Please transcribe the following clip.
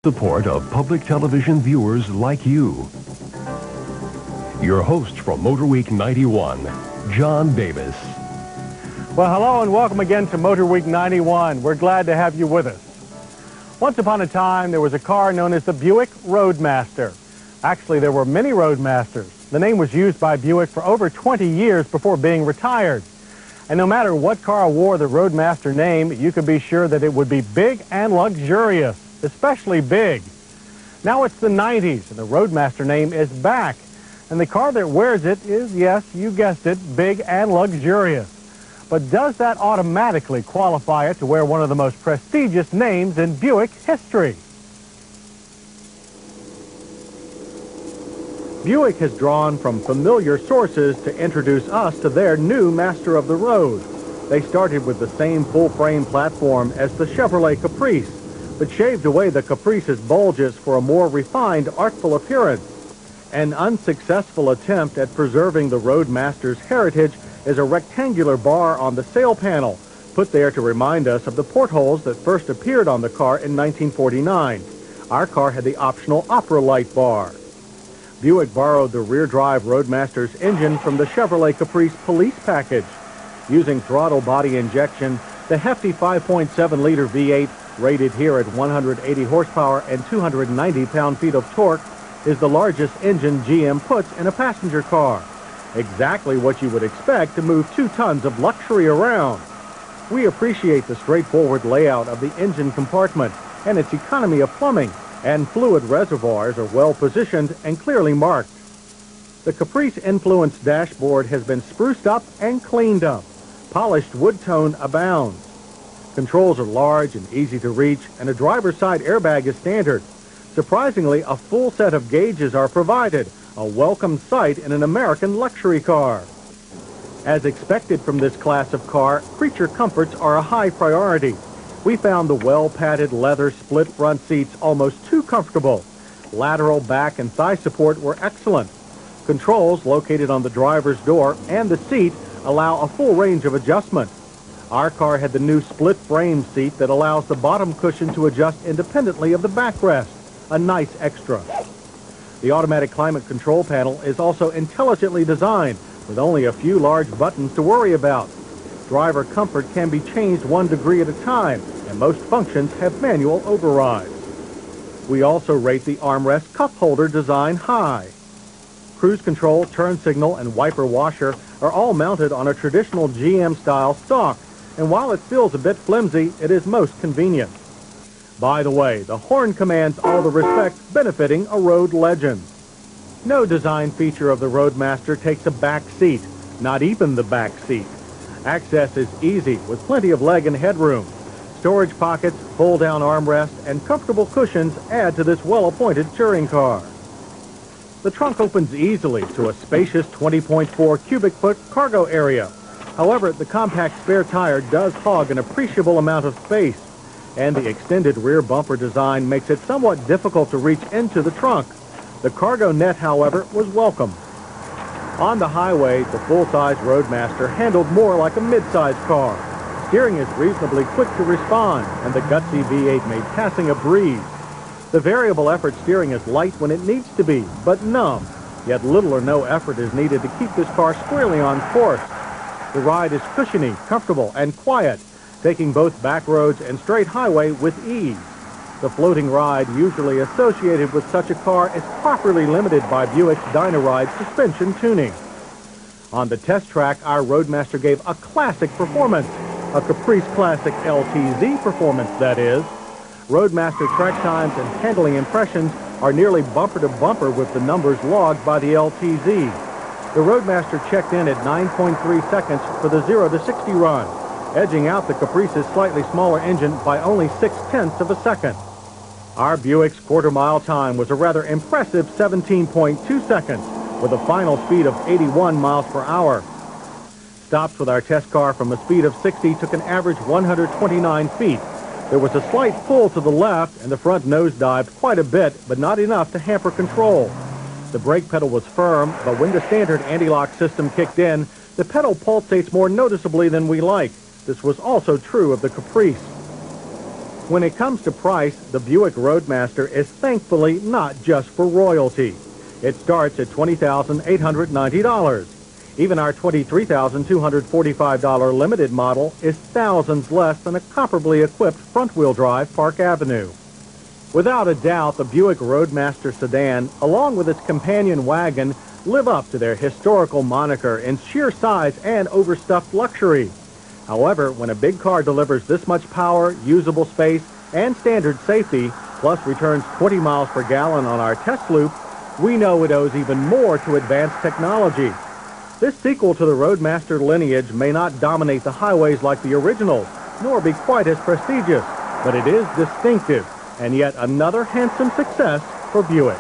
Support of public television viewers like you. Your host from Motor Week 91, John Davis. Well, hello and welcome again to Motor Week 91. We're glad to have you with us. Once upon a time, there was a car known as the Buick Roadmaster. Actually, there were many Roadmasters. The name was used by Buick for over 20 years before being retired. And no matter what car wore the Roadmaster name, you could be sure that it would be big and luxurious. Especially big. Now it's the 90s, and the Roadmaster name is back. And the car that wears it is, yes, you guessed it, big and luxurious. But does that automatically qualify it to wear one of the most prestigious names in Buick history? Buick has drawn from familiar sources to introduce us to their new master of the road. They started with the same full-frame platform as the Chevrolet Caprice, but shaved away the Caprice's bulges for a more refined, artful appearance. An unsuccessful attempt at preserving the Roadmaster's heritage is a rectangular bar on the sail panel, put there to remind us of the portholes that first appeared on the car in 1949. Our car had the optional opera light bar. Buick borrowed the rear-drive Roadmaster's engine from the Chevrolet Caprice police package. Using throttle body injection, the hefty 5.7-liter V8, rated here at 180 horsepower and 290 pound-feet of torque, is the largest engine GM puts in a passenger car. Exactly what you would expect to move 2 tons of luxury around. We appreciate the straightforward layout of the engine compartment and its economy of plumbing, and fluid reservoirs are well positioned and clearly marked. The Caprice-influenced dashboard has been spruced up and cleaned up. Polished wood tone abounds. Controls are large and easy to reach, and a driver's side airbag is standard. Surprisingly, a full set of gauges are provided, a welcome sight in an American luxury car. As expected from this class of car, creature comforts are a high priority. We found the well-padded leather split front seats almost too comfortable. Lateral back and thigh support were excellent. Controls located on the driver's door and the seat allow a full range of adjustment. Our car had the new split frame seat that allows the bottom cushion to adjust independently of the backrest, a nice extra. The automatic climate control panel is also intelligently designed, with only a few large buttons to worry about. Driver comfort can be changed 1 degree at a time, and most functions have manual overrides. We also rate the armrest cup holder design high. Cruise control, turn signal, and wiper washer are all mounted on a traditional GM-style stalk, and while it feels a bit flimsy, it is most convenient. By the way, the horn commands all the respect benefiting a road legend. No design feature of the Roadmaster takes a back seat, not even the back seat. Access is easy with plenty of leg and headroom. Storage pockets, fold-down armrest, and comfortable cushions add to this well-appointed touring car. The trunk opens easily to a spacious 20.4 cubic foot cargo area. However, the compact spare tire does hog an appreciable amount of space, and the extended rear bumper design makes it somewhat difficult to reach into the trunk. The cargo net, however, was welcome. On the highway, the full-size Roadmaster handled more like a mid-size car. Steering is reasonably quick to respond, and the gutsy V8 made passing a breeze. The variable effort steering is light when it needs to be, but numb, yet little or no effort is needed to keep this car squarely on course. The ride is cushiony, comfortable, and quiet, taking both back roads and straight highway with ease. The floating ride usually associated with such a car is properly limited by Buick's Dynaride suspension tuning. On the test track, our Roadmaster gave a classic performance, a Caprice Classic LTZ performance, that is. Roadmaster track times and handling impressions are nearly bumper to bumper with the numbers logged by the LTZ. The Roadmaster checked in at 9.3 seconds for the 0 to 60 run, edging out the Caprice's slightly smaller engine by only 0.6 of a second. Our Buick's quarter-mile time was a rather impressive 17.2 seconds, with a final speed of 81 miles per hour. Stops with our test car from a speed of 60 took an average 129 feet. There was a slight pull to the left, and the front nosedived quite a bit, but not enough to hamper control. The brake pedal was firm, but when the standard anti-lock system kicked in, the pedal pulsates more noticeably than we like. This was also true of the Caprice. When it comes to price, the Buick Roadmaster is thankfully not just for royalty. It starts at $20,890. Even our $23,245 limited model is thousands less than a comparably equipped front-wheel drive Park Avenue. Without a doubt, the Buick Roadmaster sedan, along with its companion wagon, live up to their historical moniker in sheer size and overstuffed luxury. However, when a big car delivers this much power, usable space, and standard safety, plus returns 20 miles per gallon on our test loop, we know it owes even more to advanced technology. This sequel to the Roadmaster lineage may not dominate the highways like the originals, nor be quite as prestigious, but it is distinctive, and yet another handsome success for Buick.